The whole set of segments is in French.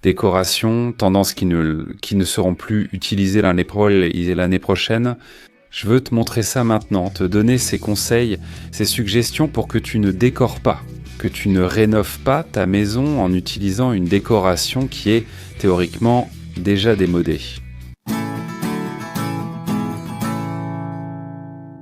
décorations, tendances qui ne seront plus utilisées l'année prochaine. Je veux te montrer ça maintenant, te donner ces conseils, ces suggestions pour que tu ne décores pas, que tu ne rénoves pas ta maison en utilisant une décoration qui est théoriquement déjà démodée.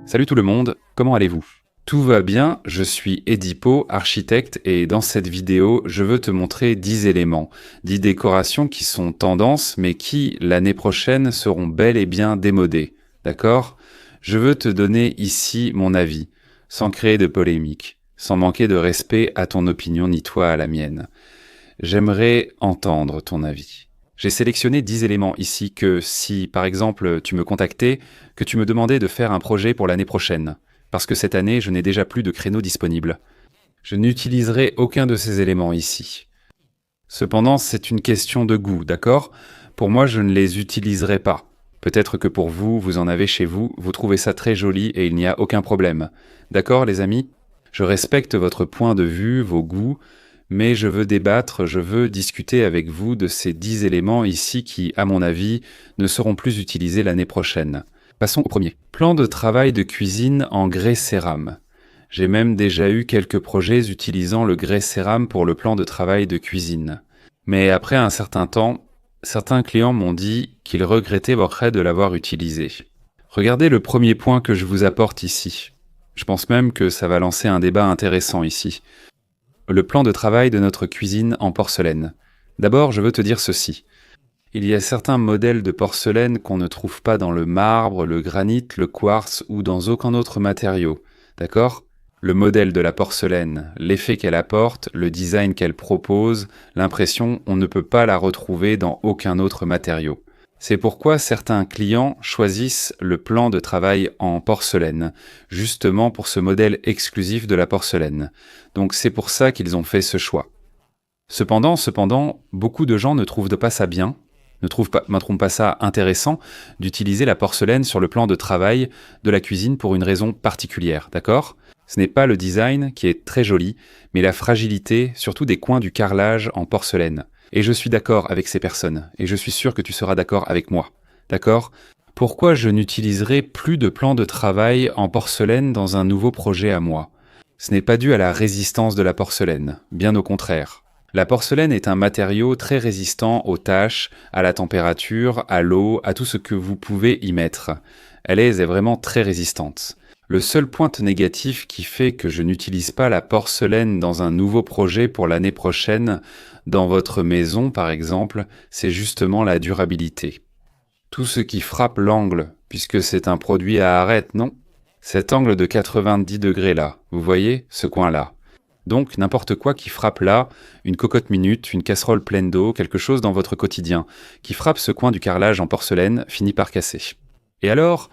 Salut tout le monde, comment allez-vous ? Tout va bien, je suis Edipo, architecte, et dans cette vidéo, je veux te montrer 10 éléments, 10 décorations qui sont tendances, mais qui, l'année prochaine, seront bel et bien démodées. D'accord ? Je veux te donner ici mon avis, sans créer de polémique, sans manquer de respect à ton opinion ni toi à la mienne. J'aimerais entendre ton avis. J'ai sélectionné 10 éléments ici que si, par exemple, tu me contactais, que tu me demandais de faire un projet pour l'année prochaine, parce que cette année, je n'ai déjà plus de créneaux disponibles. Je n'utiliserai aucun de ces éléments ici. Cependant, c'est une question de goût, d'accord ? Pour moi, je ne les utiliserai pas. Peut-être que pour vous, vous en avez chez vous, vous trouvez ça très joli et il n'y a aucun problème. D'accord, les amis ? Je respecte votre point de vue, vos goûts, mais je veux débattre, je veux discuter avec vous de ces 10 éléments ici qui, à mon avis, ne seront plus utilisés l'année prochaine. Passons au premier. Plan de travail de cuisine en grès cérame. J'ai même déjà eu quelques projets utilisant le grès cérame pour le plan de travail de cuisine. Mais après un certain temps, certains clients m'ont dit qu'ils regrettaient de l'avoir utilisé. Regardez le premier point que je vous apporte ici. Je pense même que ça va lancer un débat intéressant ici. Le plan de travail de notre cuisine en porcelaine. D'abord, je veux te dire ceci. Il y a certains modèles de porcelaine qu'on ne trouve pas dans le marbre, le granit, le quartz ou dans aucun autre matériau. D'accord ? Le modèle de la porcelaine, l'effet qu'elle apporte, le design qu'elle propose, l'impression, on ne peut pas la retrouver dans aucun autre matériau. C'est pourquoi certains clients choisissent le plan de travail en porcelaine, justement pour ce modèle exclusif de la porcelaine. Donc c'est pour ça qu'ils ont fait ce choix. Cependant, beaucoup de gens ne trouvent pas ça bien, ne trouvent pas ça intéressant d'utiliser la porcelaine sur le plan de travail de la cuisine pour une raison particulière, d'accord ? Ce n'est pas le design qui est très joli, mais la fragilité, surtout des coins du carrelage en porcelaine. Et je suis d'accord avec ces personnes, et je suis sûr que tu seras d'accord avec moi. D'accord ? Pourquoi je n'utiliserai plus de plan de travail en porcelaine dans un nouveau projet à moi ? Ce n'est pas dû à la résistance de la porcelaine, bien au contraire. La porcelaine est un matériau très résistant aux taches, à la température, à l'eau, à tout ce que vous pouvez y mettre. Elle est vraiment très résistante. Le seul point négatif qui fait que je n'utilise pas la porcelaine dans un nouveau projet pour l'année prochaine, dans votre maison par exemple, c'est justement la durabilité. Tout ce qui frappe l'angle, puisque c'est un produit à arête, non ? Cet angle de 90 degrés là, vous voyez, ce coin-là. Donc n'importe quoi qui frappe là, une cocotte minute, une casserole pleine d'eau, quelque chose dans votre quotidien, qui frappe ce coin du carrelage en porcelaine, finit par casser. Et alors,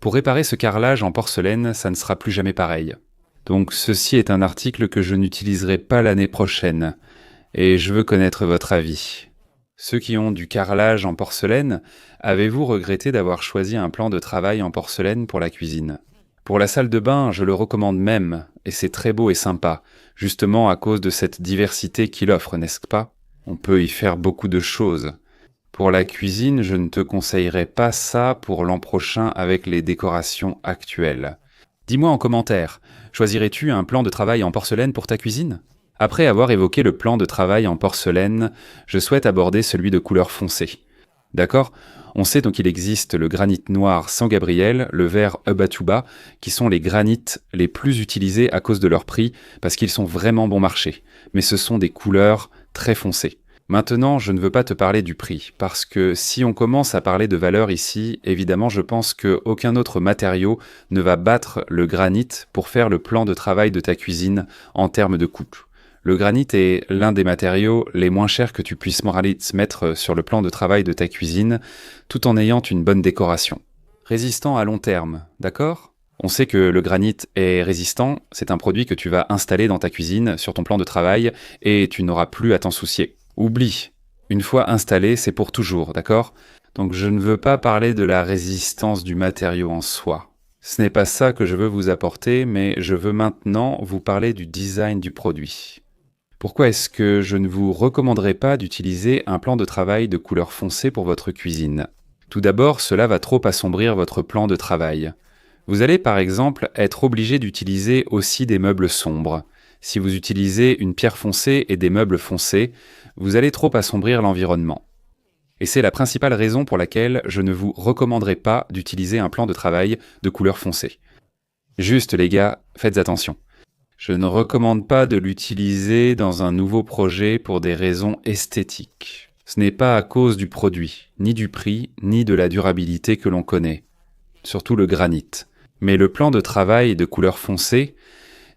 pour réparer ce carrelage en porcelaine, ça ne sera plus jamais pareil. Donc ceci est un article que je n'utiliserai pas l'année prochaine, et je veux connaître votre avis. Ceux qui ont du carrelage en porcelaine, avez-vous regretté d'avoir choisi un plan de travail en porcelaine pour la cuisine ? Pour la salle de bain, je le recommande même, et c'est très beau et sympa, justement à cause de cette diversité qu'il offre, n'est-ce pas ? On peut y faire beaucoup de choses. Pour la cuisine, je ne te conseillerais pas ça pour l'an prochain avec les décorations actuelles. Dis-moi en commentaire, choisirais-tu un plan de travail en porcelaine pour ta cuisine ? Après avoir évoqué le plan de travail en porcelaine, je souhaite aborder celui de couleur foncée. D'accord ? On sait donc qu'il existe le granit noir San Gabriel, le vert Ubatuba, qui sont les granites les plus utilisés à cause de leur prix, parce qu'ils sont vraiment bon marché. Mais ce sont des couleurs très foncées. Maintenant, je ne veux pas te parler du prix, parce que si on commence à parler de valeur ici, évidemment, je pense qu'aucun autre matériau ne va battre le granit pour faire le plan de travail de ta cuisine en termes de coût. Le granit est l'un des matériaux les moins chers que tu puisses mettre sur le plan de travail de ta cuisine, tout en ayant une bonne décoration. Résistant à long terme, d'accord ? On sait que le granit est résistant, c'est un produit que tu vas installer dans ta cuisine, sur ton plan de travail, et tu n'auras plus à t'en soucier. Oublie, une fois installé, c'est pour toujours, d'accord ? Donc je ne veux pas parler de la résistance du matériau en soi. Ce n'est pas ça que je veux vous apporter, mais je veux maintenant vous parler du design du produit. Pourquoi est-ce que je ne vous recommanderais pas d'utiliser un plan de travail de couleur foncée pour votre cuisine? Tout d'abord, cela va trop assombrir votre plan de travail. Vous allez par exemple être obligé d'utiliser aussi des meubles sombres. Si vous utilisez une pierre foncée et des meubles foncés, vous allez trop assombrir l'environnement. Et c'est la principale raison pour laquelle je ne vous recommanderais pas d'utiliser un plan de travail de couleur foncée. Juste les gars, faites attention. Je ne recommande pas de l'utiliser dans un nouveau projet pour des raisons esthétiques. Ce n'est pas à cause du produit, ni du prix, ni de la durabilité que l'on connaît. Surtout le granit. Mais le plan de travail de couleur foncée,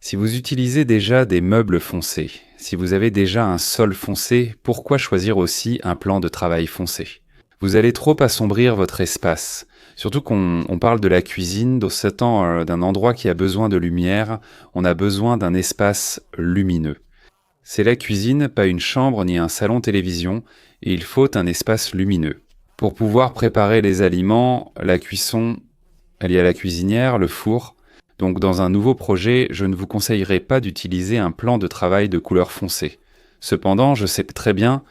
si vous utilisez déjà des meubles foncés, si vous avez déjà un sol foncé, pourquoi choisir aussi un plan de travail foncé? Vous allez trop assombrir votre espace. Surtout qu'on parle de la cuisine, d'un endroit qui a besoin de lumière, on a besoin d'un espace lumineux. C'est la cuisine, pas une chambre ni un salon télévision, et il faut un espace lumineux. Pour pouvoir préparer les aliments, la cuisson, il y a la cuisinière, le four. Donc dans un nouveau projet, je ne vous conseillerais pas d'utiliser un plan de travail de couleur foncée. Cependant, je sais très bien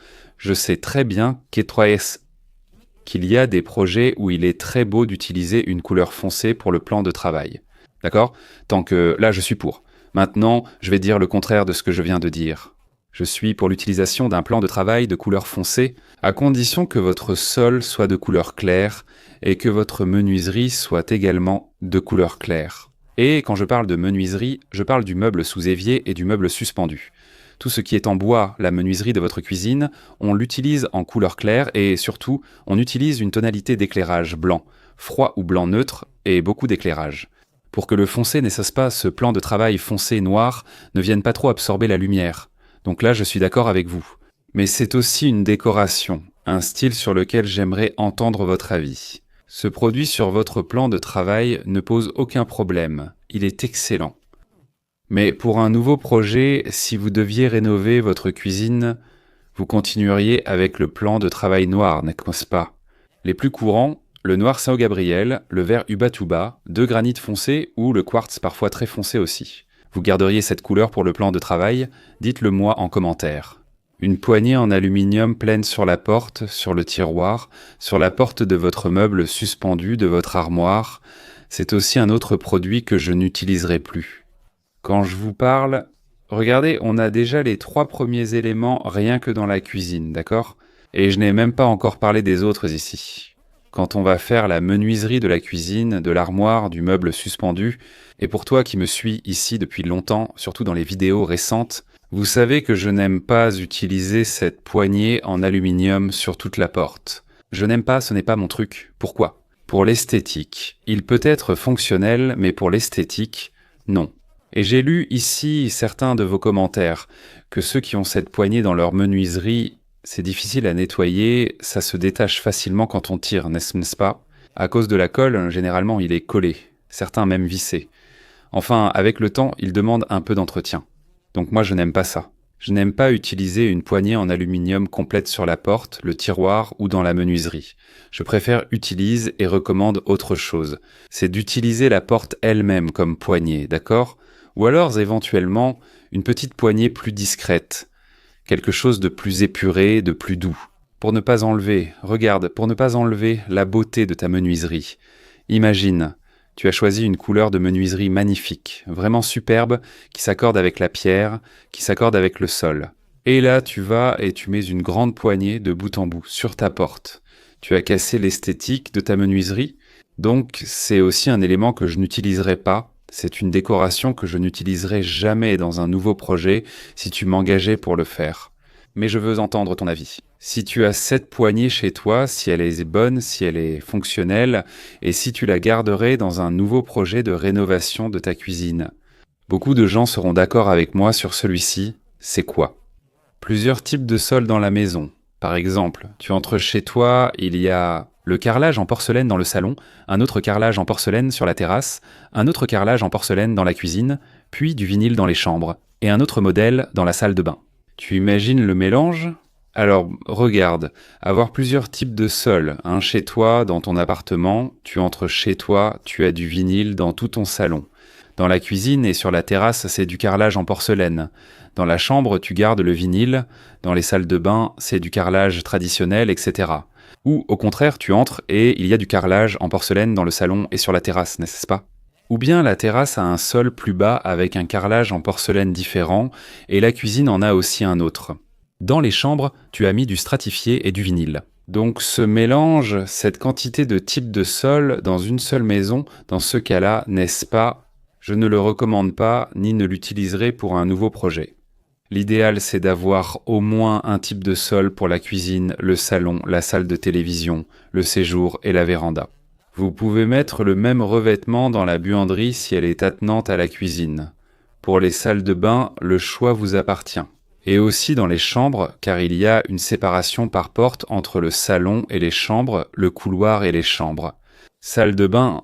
qu'il y a des projets où il est très beau d'utiliser une couleur foncée pour le plan de travail. D'accord? Tant que là, je suis pour. Maintenant, je vais dire le contraire de ce que je viens de dire. Je suis pour l'utilisation d'un plan de travail de couleur foncée, à condition que votre sol soit de couleur claire et que votre menuiserie soit également de couleur claire. Et quand je parle de menuiserie, je parle du meuble sous évier et du meuble suspendu. Tout ce qui est en bois, la menuiserie de votre cuisine, on l'utilise en couleur claire et surtout, on utilise une tonalité d'éclairage blanc, froid ou blanc neutre et beaucoup d'éclairage. Pour que le foncé n'essace pas ce plan de travail foncé noir, ne vienne pas trop absorber la lumière. Donc là, je suis d'accord avec vous. Mais c'est aussi une décoration, un style sur lequel j'aimerais entendre votre avis. Ce produit sur votre plan de travail ne pose aucun problème, il est excellent. Mais pour un nouveau projet, si vous deviez rénover votre cuisine, vous continueriez avec le plan de travail noir, n'est-ce pas? Les plus courants, le noir Saint-Gabriel, le vert Ubatuba, de granit foncé ou le quartz parfois très foncé aussi. Vous garderiez cette couleur pour le plan de travail? Dites-le moi en commentaire. Une poignée en aluminium pleine sur la porte, sur le tiroir, sur la porte de votre meuble suspendu, de votre armoire, c'est aussi un autre produit que je n'utiliserai plus. Quand je vous parle, regardez, on a déjà les 3 premiers éléments rien que dans la cuisine, d'accord? Et je n'ai même pas encore parlé des autres ici. Quand on va faire la menuiserie de la cuisine, de l'armoire, du meuble suspendu, et pour toi qui me suis ici depuis longtemps, surtout dans les vidéos récentes, vous savez que je n'aime pas utiliser cette poignée en aluminium sur toute la porte. Je n'aime pas, ce n'est pas mon truc. Pourquoi? Pour l'esthétique. Il peut être fonctionnel, mais pour l'esthétique, non. Et j'ai lu ici certains de vos commentaires, que ceux qui ont cette poignée dans leur menuiserie, c'est difficile à nettoyer, ça se détache facilement quand on tire, n'est-ce pas? À cause de la colle, généralement il est collé, certains même vissés. Enfin, avec le temps, il demande un peu d'entretien. Donc moi je n'aime pas ça. Je n'aime pas utiliser une poignée en aluminium complète sur la porte, le tiroir ou dans la menuiserie. Je préfère utilise et recommande autre chose. C'est d'utiliser la porte elle-même comme poignée, d'accord? Ou alors éventuellement une petite poignée plus discrète. Quelque chose de plus épuré, de plus doux. Pour ne pas enlever la beauté de ta menuiserie. Imagine, tu as choisi une couleur de menuiserie magnifique, vraiment superbe, qui s'accorde avec la pierre, qui s'accorde avec le sol. Et là, tu vas et tu mets une grande poignée de bout en bout sur ta porte. Tu as cassé l'esthétique de ta menuiserie, donc c'est aussi un élément que je n'utiliserai pas. C'est une décoration que je n'utiliserai jamais dans un nouveau projet si tu m'engageais pour le faire. Mais je veux entendre ton avis. Si tu as cette poignée chez toi, si elle est bonne, si elle est fonctionnelle, et si tu la garderais dans un nouveau projet de rénovation de ta cuisine. Beaucoup de gens seront d'accord avec moi sur celui-ci, c'est quoi? Plusieurs types de sols dans la maison. Par exemple, tu entres chez toi, il y a le carrelage en porcelaine dans le salon, un autre carrelage en porcelaine sur la terrasse, un autre carrelage en porcelaine dans la cuisine, puis du vinyle dans les chambres, et un autre modèle dans la salle de bain. Tu imagines le mélange? Alors, regarde, avoir plusieurs types de sols, un chez toi, dans ton appartement, tu entres chez toi, tu as du vinyle dans tout ton salon. Dans la cuisine et sur la terrasse, c'est du carrelage en porcelaine. Dans la chambre, tu gardes le vinyle. Dans les salles de bain, c'est du carrelage traditionnel, etc. Ou au contraire, tu entres et il y a du carrelage en porcelaine dans le salon et sur la terrasse, n'est-ce pas? Ou bien la terrasse a un sol plus bas avec un carrelage en porcelaine différent et la cuisine en a aussi un autre. Dans les chambres, tu as mis du stratifié et du vinyle. Donc ce mélange, cette quantité de types de sol dans une seule maison, dans ce cas-là, n'est-ce pas? Je ne le recommande pas ni ne l'utiliserai pour un nouveau projet. L'idéal, c'est d'avoir au moins un type de sol pour la cuisine, le salon, la salle de télévision, le séjour et la véranda. Vous pouvez mettre le même revêtement dans la buanderie si elle est attenante à la cuisine. Pour les salles de bain, le choix vous appartient. Et aussi dans les chambres, car il y a une séparation par porte entre le salon et les chambres, le couloir et les chambres. Salle de bain,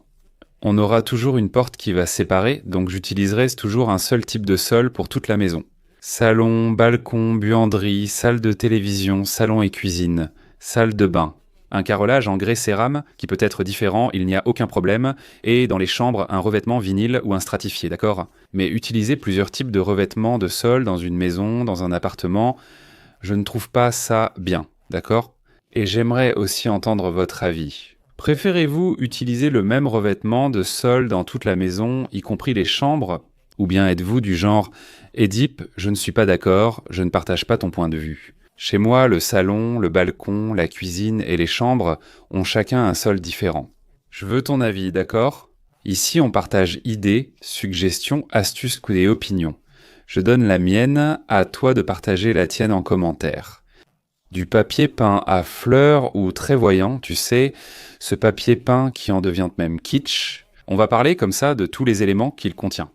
on aura toujours une porte qui va séparer, donc j'utiliserai toujours un seul type de sol pour toute la maison. Salon, balcon, buanderie, salle de télévision, salon et cuisine, salle de bain. Un carrelage en grès cérame qui peut être différent, il n'y a aucun problème, et dans les chambres, un revêtement vinyle ou un stratifié, d'accord? Mais utiliser plusieurs types de revêtements de sol dans une maison, dans un appartement, je ne trouve pas ça bien, d'accord? Et j'aimerais aussi entendre votre avis. Préférez-vous utiliser le même revêtement de sol dans toute la maison, y compris les chambres? Ou bien êtes-vous du genre « Édipe, je ne suis pas d'accord, je ne partage pas ton point de vue ». Chez moi, le salon, le balcon, la cuisine et les chambres ont chacun un sol différent. Je veux ton avis, d'accord? Ici, on partage idées, suggestions, astuces et opinions. Je donne la mienne, à toi de partager la tienne en commentaire. Du papier peint à fleurs ou très voyant, tu sais, ce papier peint qui en devient même kitsch. On va parler comme ça de tous les éléments qu'il contient.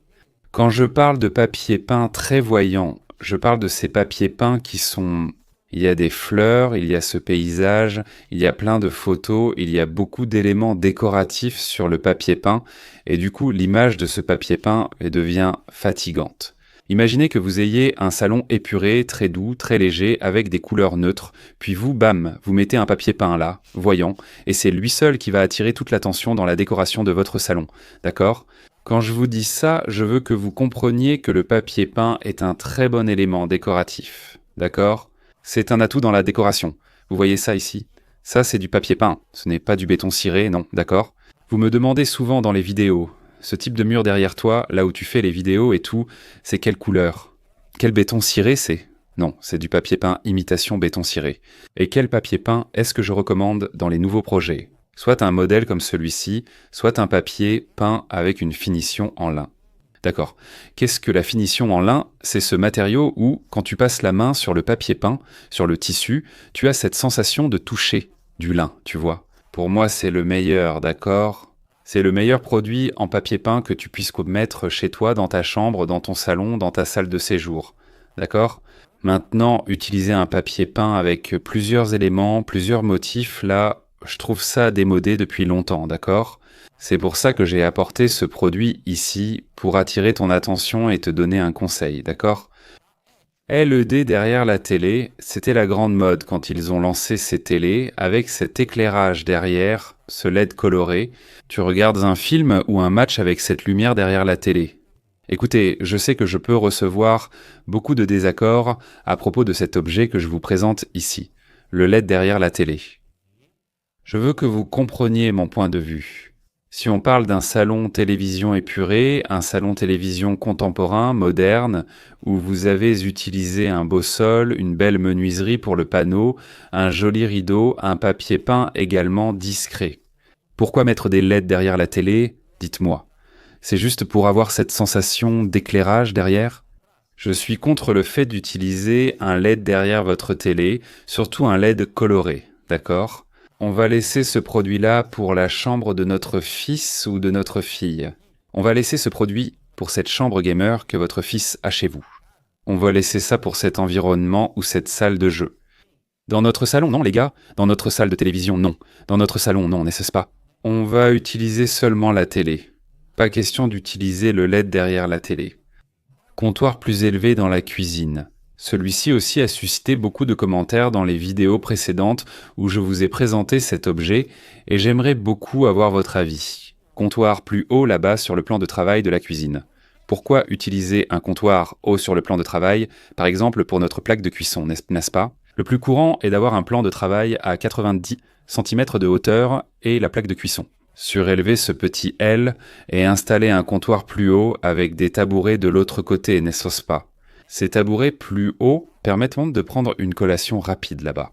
Quand je parle de papier peint très voyant, je parle de ces papiers peints qui sont... Il y a des fleurs, il y a ce paysage, il y a plein de photos, il y a beaucoup d'éléments décoratifs sur le papier peint, et du coup, l'image de ce papier peint devient fatigante. Imaginez que vous ayez un salon épuré, très doux, très léger, avec des couleurs neutres, puis vous, bam, vous mettez un papier peint là, voyant, et c'est lui seul qui va attirer toute l'attention dans la décoration de votre salon, d'accord ? Quand je vous dis ça, je veux que vous compreniez que le papier peint est un très bon élément décoratif, d'accord ? C'est un atout dans la décoration. Vous voyez ça ici ? Ça, c'est du papier peint. Ce n'est pas du béton ciré, non, d'accord ? Vous me demandez souvent dans les vidéos, ce type de mur derrière toi, là où tu fais les vidéos et tout, c'est quelle couleur ? Quel béton ciré c'est ? Non, c'est du papier peint imitation béton ciré. Et quel papier peint est-ce que je recommande dans les nouveaux projets ? Soit un modèle comme celui-ci, soit un papier peint avec une finition en lin. D'accord. Qu'est-ce que la finition en lin ? C'est ce matériau où, quand tu passes la main sur le papier peint, sur le tissu, tu as cette sensation de toucher du lin, tu vois. Pour moi, c'est le meilleur, d'accord ? C'est le meilleur produit en papier peint que tu puisses mettre chez toi, dans ta chambre, dans ton salon, dans ta salle de séjour. D'accord ? Maintenant, utiliser un papier peint avec plusieurs éléments, plusieurs motifs, là, je trouve ça démodé depuis longtemps, d'accord ? C'est pour ça que j'ai apporté ce produit ici, pour attirer ton attention et te donner un conseil, d'accord ? LED derrière la télé, c'était la grande mode quand ils ont lancé ces télés, avec cet éclairage derrière, ce LED coloré. Tu regardes un film ou un match avec cette lumière derrière la télé. Écoutez, je sais que je peux recevoir beaucoup de désaccords à propos de cet objet que je vous présente ici, le LED derrière la télé. Je veux que vous compreniez mon point de vue. Si on parle d'un salon télévision épuré, un salon télévision contemporain, moderne, où vous avez utilisé un beau sol, une belle menuiserie pour le panneau, un joli rideau, un papier peint également discret. Pourquoi mettre des LED derrière la télé ? Dites-moi. C'est juste pour avoir cette sensation d'éclairage derrière ? Je suis contre le fait d'utiliser un LED derrière votre télé, surtout un LED coloré, d'accord ? On va laisser ce produit-là pour la chambre de notre fils ou de notre fille. On va laisser ce produit pour cette chambre gamer que votre fils a chez vous. On va laisser ça pour cet environnement ou cette salle de jeu. Dans notre salon, non les gars. Dans notre salle de télévision, non. Dans notre salon, non, n'est-ce pas ? On va utiliser seulement la télé. Pas question d'utiliser le LED derrière la télé. Comptoir plus élevé dans la cuisine. Celui-ci aussi a suscité beaucoup de commentaires dans les vidéos précédentes où je vous ai présenté cet objet et j'aimerais beaucoup avoir votre avis. Comptoir plus haut là-bas sur le plan de travail de la cuisine. Pourquoi utiliser un comptoir haut sur le plan de travail, par exemple pour notre plaque de cuisson, n'est-ce pas? Le plus courant est d'avoir un plan de travail à 90 cm de hauteur et la plaque de cuisson. Surélever ce petit L et installer un comptoir plus haut avec des tabourets de l'autre côté, n'est-ce pas? Ces tabourets plus hauts permettent de prendre une collation rapide là-bas.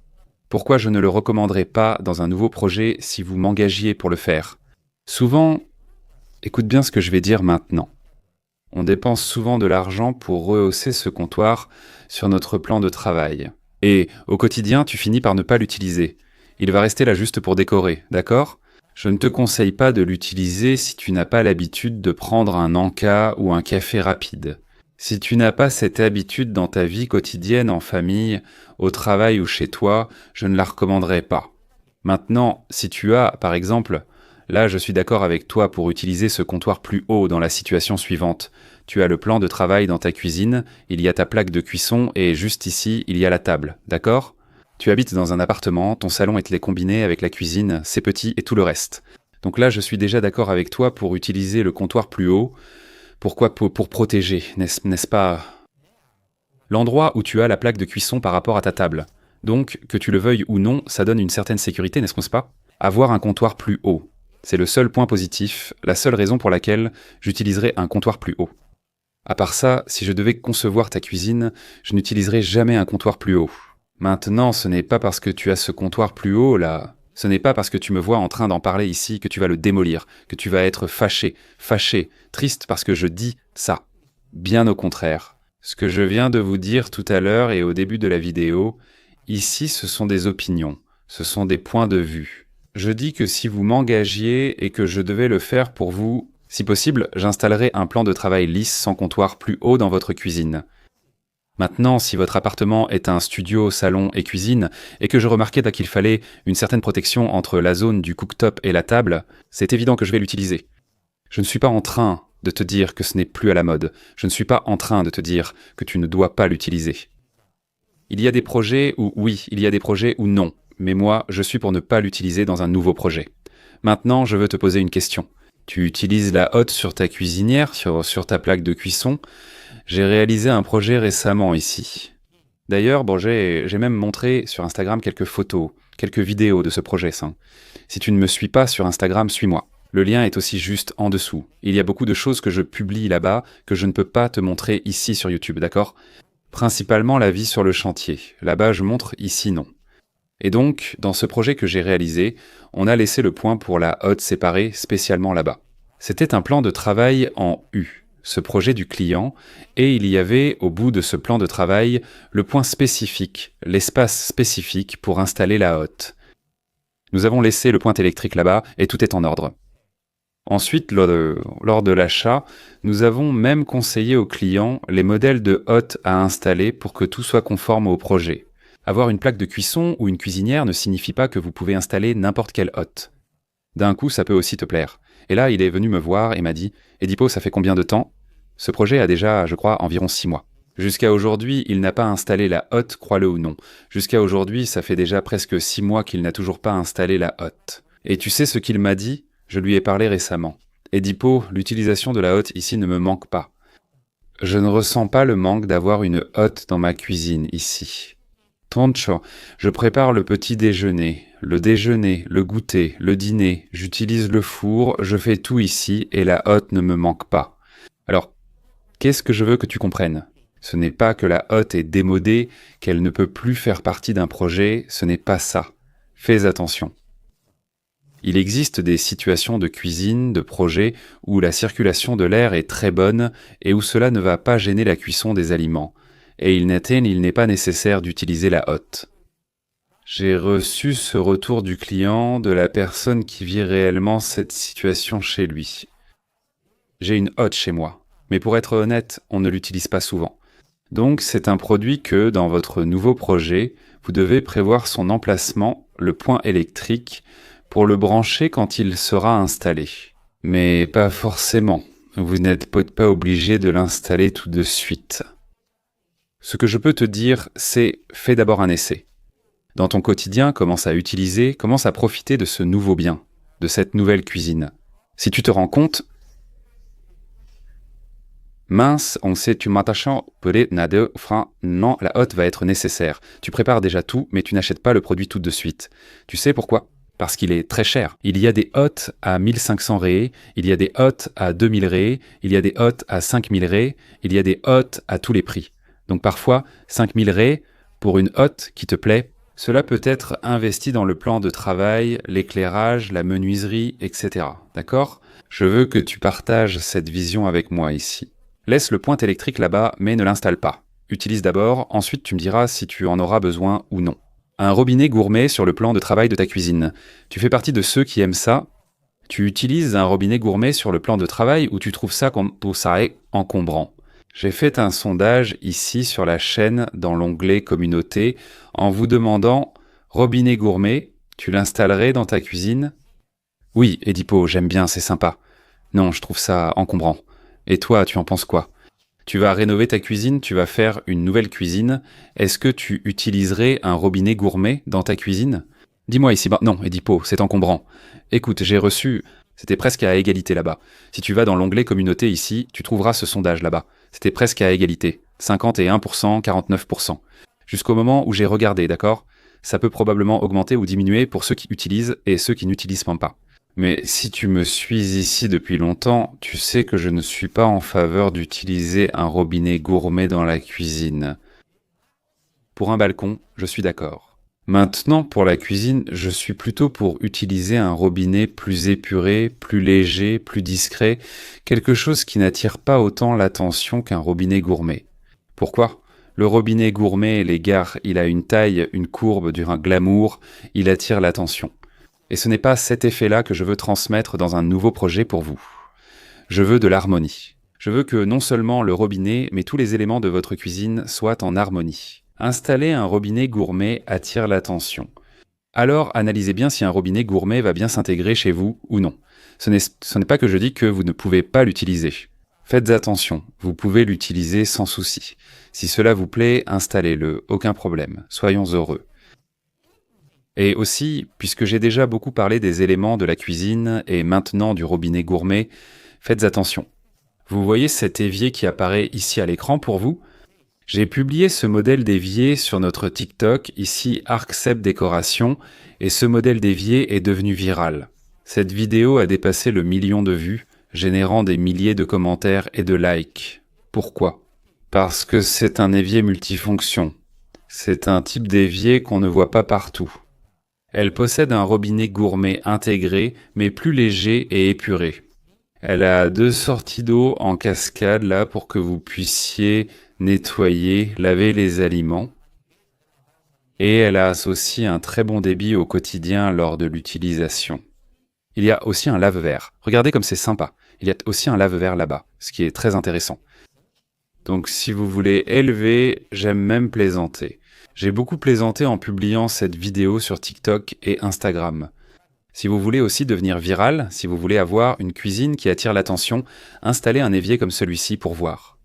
Pourquoi je ne le recommanderais pas dans un nouveau projet si vous m'engagiez pour le faire? Souvent, écoute bien ce que je vais dire maintenant. On dépense souvent de l'argent pour rehausser ce comptoir sur notre plan de travail. Et au quotidien, tu finis par ne pas l'utiliser. Il va rester là juste pour décorer, d'accord? Je ne te conseille pas de l'utiliser si tu n'as pas l'habitude de prendre un encas ou un café rapide. Si tu n'as pas cette habitude dans ta vie quotidienne, en famille, au travail ou chez toi, je ne la recommanderais pas. Maintenant, si tu as, par exemple, là je suis d'accord avec toi pour utiliser ce comptoir plus haut dans la situation suivante. Tu as le plan de travail dans ta cuisine, il y a ta plaque de cuisson et juste ici, il y a la table, d'accord? Tu habites dans un appartement, ton salon est combiné avec la cuisine, c'est petit et tout le reste. Donc là, je suis déjà d'accord avec toi pour utiliser le comptoir plus haut. Pourquoi? Pour protéger, n'est-ce pas? L'endroit où tu as la plaque de cuisson par rapport à ta table. Donc, que tu le veuilles ou non, ça donne une certaine sécurité, n'est-ce pas? Avoir un comptoir plus haut. C'est le seul point positif, la seule raison pour laquelle j'utiliserai un comptoir plus haut. À part ça, si je devais concevoir ta cuisine, je n'utiliserais jamais un comptoir plus haut. Maintenant, ce n'est pas parce que tu as ce comptoir plus haut là, ce n'est pas parce que tu me vois en train d'en parler ici que tu vas le démolir, que tu vas être fâché, triste parce que je dis ça. Bien au contraire. Ce que je viens de vous dire tout à l'heure et au début de la vidéo, ici ce sont des opinions, ce sont des points de vue. Je dis que si vous m'engagiez et que je devais le faire pour vous, si possible, j'installerai un plan de travail lisse sans comptoir plus haut dans votre cuisine. Maintenant, si votre appartement est un studio, salon et cuisine, et que je remarquais qu'il fallait une certaine protection entre la zone du cooktop et la table, c'est évident que je vais l'utiliser. Je ne suis pas en train de te dire que ce n'est plus à la mode. Je ne suis pas en train de te dire que tu ne dois pas l'utiliser. Il y a des projets où oui, il y a des projets où non. Mais moi, je suis pour ne pas l'utiliser dans un nouveau projet. Maintenant, je veux te poser une question. Tu utilises la hotte sur ta cuisinière, sur ta plaque de cuisson. J'ai réalisé un projet récemment ici. D'ailleurs, j'ai même montré sur Instagram quelques photos, quelques vidéos de ce projet. Si tu ne me suis pas sur Instagram, suis-moi. Le lien est aussi juste en dessous. Il y a beaucoup de choses que je publie là-bas que je ne peux pas te montrer ici sur YouTube, d'accord? Principalement la vie sur le chantier. Là-bas, je montre, ici non. Et donc, dans ce projet que j'ai réalisé, on a laissé le point pour la hotte séparée spécialement là-bas. C'était un plan de travail en U, ce projet du client, et il y avait, au bout de ce plan de travail, le point spécifique, l'espace spécifique pour installer la hotte. Nous avons laissé le point électrique là-bas et tout est en ordre. Ensuite, lors de l'achat, nous avons même conseillé aux clients les modèles de hotte à installer pour que tout soit conforme au projet. Avoir une plaque de cuisson ou une cuisinière ne signifie pas que vous pouvez installer n'importe quelle hotte. D'un coup, ça peut aussi te plaire. Et là, il est venu me voir et m'a dit « Edipo, ça fait combien de temps ?» Ce projet a déjà, je crois, environ 6 mois. Jusqu'à aujourd'hui, il n'a pas installé la hotte, crois-le ou non. Jusqu'à aujourd'hui, ça fait déjà presque 6 mois qu'il n'a toujours pas installé la hotte. Et tu sais ce qu'il m'a dit ? Je lui ai parlé récemment. « Edipo, l'utilisation de la hotte ici ne me manque pas. Je ne ressens pas le manque d'avoir une hotte dans ma cuisine ici. Toncho, je prépare le petit déjeuner, le goûter, le dîner, j'utilise le four, je fais tout ici et la hotte ne me manque pas. Alors, qu'est-ce que je veux que tu comprennes ? Ce n'est pas que la hotte est démodée, qu'elle ne peut plus faire partie d'un projet, ce n'est pas ça. Fais attention. Il existe des situations de cuisine, de projet, où la circulation de l'air est très bonne et où cela ne va pas gêner la cuisson des aliments. Et il n'est pas nécessaire d'utiliser la hotte. J'ai reçu ce retour du client, de la personne qui vit réellement cette situation chez lui. J'ai une hotte chez moi, mais pour être honnête, on ne l'utilise pas souvent. Donc c'est un produit que, dans votre nouveau projet, vous devez prévoir son emplacement, le point électrique, pour le brancher quand il sera installé. Mais pas forcément, vous n'êtes pas obligé de l'installer tout de suite. Ce que je peux te dire, c'est fais d'abord un essai. Dans ton quotidien, commence à profiter de ce nouveau bien, de cette nouvelle cuisine. Si tu te rends compte, mince, on sait tu m'attachant, pelé, nade, frein, non, la hotte va être nécessaire. Tu prépares déjà tout, mais tu n'achètes pas le produit tout de suite. Tu sais pourquoi? Parce qu'il est très cher. Il y a des hottes à 1500 ré, il y a des hottes à 2000 ré, il y a des hottes à 5000 ré, il y a des hottes à tous les prix. Donc parfois, 5000 ré pour une hotte qui te plaît, cela peut être investi dans le plan de travail, l'éclairage, la menuiserie, etc. D'accord? Je veux que tu partages cette vision avec moi ici. Laisse le pointe électrique là-bas, mais ne l'installe pas. Utilise d'abord, ensuite tu me diras si tu en auras besoin ou non. Un robinet gourmet sur le plan de travail de ta cuisine. Tu fais partie de ceux qui aiment ça? Tu utilises un robinet gourmet sur le plan de travail ou tu trouves ça encombrant? J'ai fait un sondage ici sur la chaîne dans l'onglet Communauté en vous demandant robinet gourmet, tu l'installerais dans ta cuisine? Oui, Edipo, j'aime bien, c'est sympa. Non, je trouve ça encombrant. Et toi, tu en penses quoi? Tu vas rénover ta cuisine, tu vas faire une nouvelle cuisine. Est-ce que tu utiliserais un robinet gourmet dans ta cuisine? Dis-moi ici, non, Edipo, c'est encombrant. Écoute, j'ai reçu... C'était presque à égalité là-bas. Si tu vas dans l'onglet Communauté ici, tu trouveras ce sondage là-bas. C'était presque à égalité. 51%, 49%. Jusqu'au moment où j'ai regardé, d'accord? Ça peut probablement augmenter ou diminuer pour ceux qui utilisent et ceux qui n'utilisent pas. Mais si tu me suis ici depuis longtemps, tu sais que je ne suis pas en faveur d'utiliser un robinet gourmet dans la cuisine. Pour un balcon, je suis d'accord. Maintenant, pour la cuisine, je suis plutôt pour utiliser un robinet plus épuré, plus léger, plus discret, quelque chose qui n'attire pas autant l'attention qu'un robinet gourmet. Pourquoi? Le robinet gourmet, les gars, il a une taille, une courbe, du glamour, il attire l'attention. Et ce n'est pas cet effet-là que je veux transmettre dans un nouveau projet pour vous. Je veux de l'harmonie. Je veux que non seulement le robinet, mais tous les éléments de votre cuisine soient en harmonie. Installer un robinet gourmet attire l'attention. Alors analysez bien si un robinet gourmet va bien s'intégrer chez vous ou non. Ce n'est pas que je dis que vous ne pouvez pas l'utiliser. Faites attention, vous pouvez l'utiliser sans souci. Si cela vous plaît, installez-le, aucun problème, soyons heureux. Et aussi, puisque j'ai déjà beaucoup parlé des éléments de la cuisine et maintenant du robinet gourmet, faites attention. Vous voyez cet évier qui apparaît ici à l'écran pour vous? J'ai publié ce modèle d'évier sur notre TikTok, ici Arcep Décoration, et ce modèle d'évier est devenu viral. Cette vidéo a dépassé le 1 million de vues, générant des milliers de commentaires et de likes. Pourquoi? Parce que c'est un évier multifonction. C'est un type d'évier qu'on ne voit pas partout. Elle possède un robinet gourmet intégré, mais plus léger et épuré. Elle a 2 sorties d'eau en cascade là pour que vous puissiez nettoyer, laver les aliments. Et elle a aussi un très bon débit au quotidien lors de l'utilisation. Il y a aussi un lave-verre. Regardez comme c'est sympa. Il y a aussi un lave-verre là-bas, ce qui est très intéressant. Donc si vous voulez élever, j'aime même plaisanter. J'ai beaucoup plaisanté en publiant cette vidéo sur TikTok et Instagram. Si vous voulez aussi devenir viral, si vous voulez avoir une cuisine qui attire l'attention, installez un évier comme celui-ci pour voir.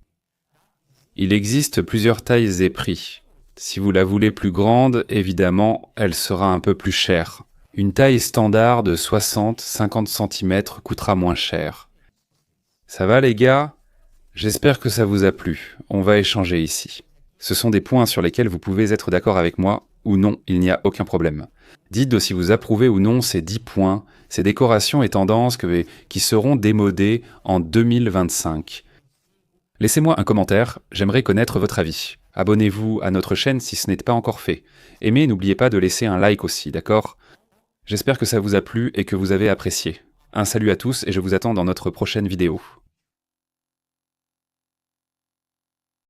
Il existe plusieurs tailles et prix. Si vous la voulez plus grande, évidemment, elle sera un peu plus chère. Une taille standard de 60-50 cm coûtera moins cher. Ça va les gars? J'espère que ça vous a plu. On va échanger ici. Ce sont des points sur lesquels vous pouvez être d'accord avec moi ou non, il n'y a aucun problème. Dites si vous approuvez ou non ces 10 points, ces décorations et tendances qui seront démodées en 2025. Laissez-moi un commentaire, j'aimerais connaître votre avis. Abonnez-vous à notre chaîne si ce n'est pas encore fait. Aimez, n'oubliez pas de laisser un like aussi, d'accord? J'espère que ça vous a plu et que vous avez apprécié. Un salut à tous et je vous attends dans notre prochaine vidéo.